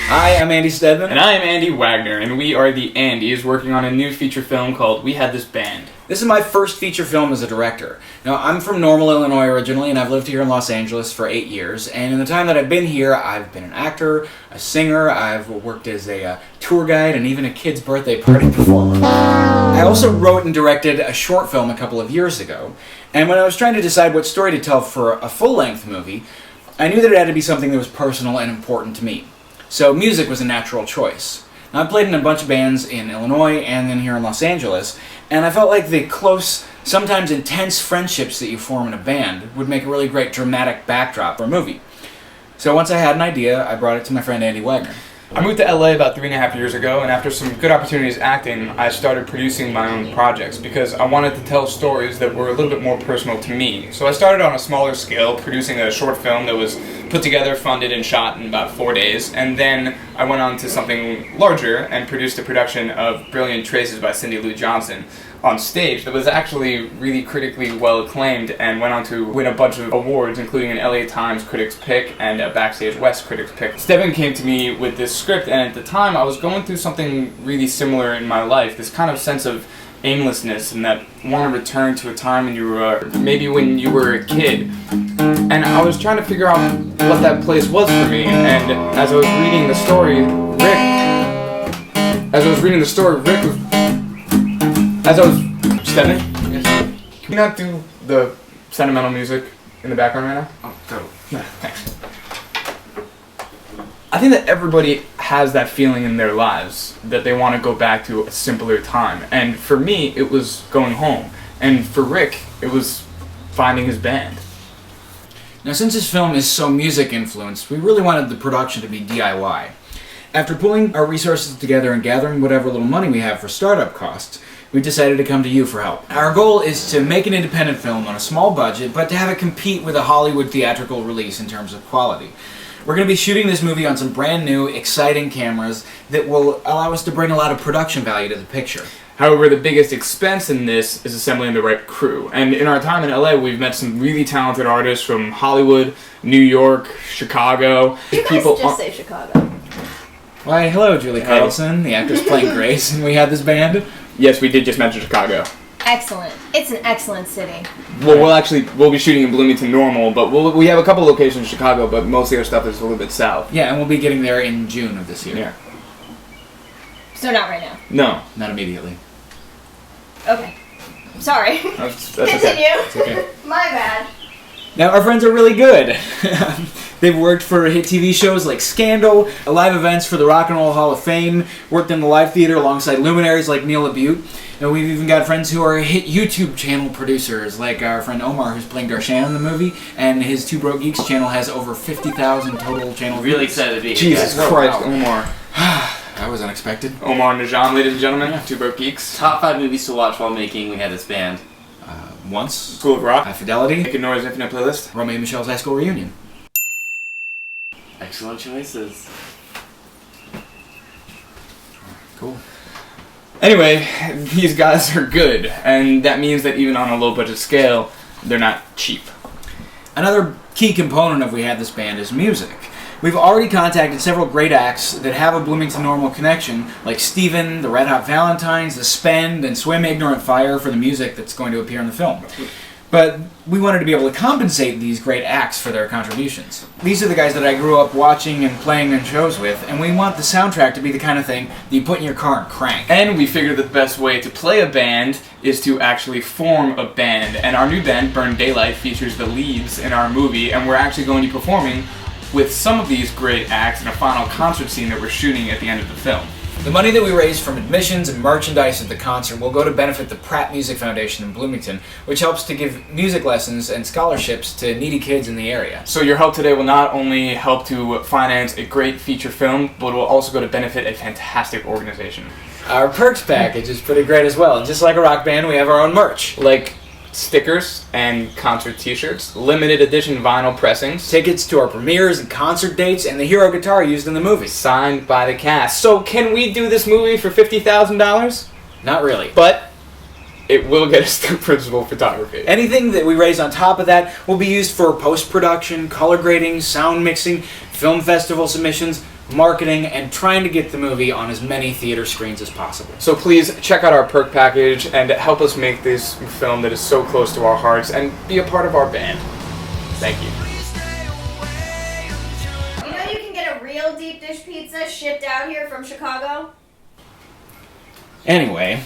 Hi, I'm Andy Stedman. And I am Andy Wagner, and we are the Andys, working on a new feature film called We Had This Band. This is my first feature film as a director. Now, I'm from Normal, Illinois originally, and I've lived here in Los Angeles for 8 years. And in the time that I've been here, I've been an actor, a singer, I've worked as a tour guide, and even a kid's birthday party performer. I also wrote and directed a short film a couple of years ago. And when I was trying to decide what story to tell for a full-length movie, I knew that it had to be something that was personal and important to me. So music was a natural choice. Now, I've played in a bunch of bands in Illinois and then here in Los Angeles, and I felt like the close, sometimes intense friendships that you form in a band would make a really great dramatic backdrop for a movie. So once I had an idea, I brought it to my friend Andy Wagner. I moved to LA about 3.5 years ago, and after some good opportunities acting, I started producing my own projects because I wanted to tell stories that were a little bit more personal to me. So I started on a smaller scale, producing a short film that was put together, funded, and shot in about 4 days, and then I went on to something larger and produced a production of Brilliant Traces by Cindy Lou Johnson on stage that was actually really critically well acclaimed and went on to win a bunch of awards, including an LA Times Critics' Pick and a Backstage West Critics' Pick. Stephen came to me with this script, and at the time I was going through something really similar in my life, this kind of sense of aimlessness and that want to return to a time when you were, maybe when you were a kid. And I was trying to figure out what that place was for me, and as I was reading the story, Rick was... Stephen? Yes. Can we not do the sentimental music in the background right now? Oh, totally. Yeah, thanks. I think that everybody has that feeling in their lives that they want to go back to a simpler time. And for me, it was going home. And for Rick, it was finding his band. Now, since this film is so music-influenced, we really wanted the production to be DIY. After pulling our resources together and gathering whatever little money we have for startup costs, we decided to come to you for help. Our goal is to make an independent film on a small budget, but to have it compete with a Hollywood theatrical release in terms of quality. We're going to be shooting this movie on some brand new, exciting cameras that will allow us to bring a lot of production value to the picture. However, the biggest expense in this is assembling the right crew. And in our time in LA, we've met some really talented artists from Hollywood, New York, Chicago. You guys just say Chicago. Why, hello, Julie Carlson, the actress playing Grace, and we had this band. Yes, we did just mention Chicago. Excellent. It's an excellent city. Well, we'll be shooting in Bloomington Normal, but we have a couple locations in Chicago, but most of our stuff is a little bit south. Yeah, and we'll be getting there in June of this year. Yeah. So not right now? No. Not immediately. Okay. Sorry. That's Continue. okay. It's okay. My bad. Now, our friends are really good. They've worked for hit TV shows like Scandal, live events for the Rock and Roll Hall of Fame, worked in the live theater alongside luminaries like Neil LaBute, and we've even got friends who are hit YouTube channel producers, like our friend Omar, who's playing Darshan in the movie, and his Two Broke Geeks channel has over 50,000 total channel views. Really excited to be here. Jesus Christ, Omar. That was unexpected. Omar Najan, ladies and gentlemen, Two Broke Geeks. Top 5 movies to watch while making We Had This Band. Once. School of Rock. High Fidelity. Making Noise Infinite Playlist. Romeo and Michelle's High School Reunion. Excellent choices. Cool. Anyway, these guys are good, and that means that even on a low budget scale, they're not cheap. Another key component of We Had This Band is music. We've already contacted several great acts that have a Bloomington Normal connection, like Steven, the Red Hot Valentines, The Spend, and Swim Ignorant Fire for the music that's going to appear in the film. But we wanted to be able to compensate these great acts for their contributions. These are the guys that I grew up watching and playing in shows with, and we want the soundtrack to be the kind of thing that you put in your car and crank. And we figured that the best way to play a band is to actually form a band. And our new band, Burn Daylight, features the leads in our movie, and we're actually going to be performing with some of these great acts in a final concert scene that we're shooting at the end of the film. The money that we raise from admissions and merchandise at the concert will go to benefit the Pratt Music Foundation in Bloomington, which helps to give music lessons and scholarships to needy kids in the area. So your help today will not only help to finance a great feature film, but it will also go to benefit a fantastic organization. Our perks package is pretty great as well, and just like a rock band, we have our own merch. Like stickers and concert t-shirts, limited edition vinyl pressings, Tickets to our premieres and concert dates, and the hero guitar used in the movie. signed by the cast. So can we do this movie for $50,000? Not really. But it will get us to principal photography. Anything that we raise on top of that will be used for post-production, color grading, sound mixing, film festival submissions, marketing, and trying to get the movie on as many theater screens as possible. So please check out our perk package and help us make this film that is so close to our hearts and be a part of our band. Thank you. You know you can get a real deep dish pizza shipped out here from Chicago? Anyway,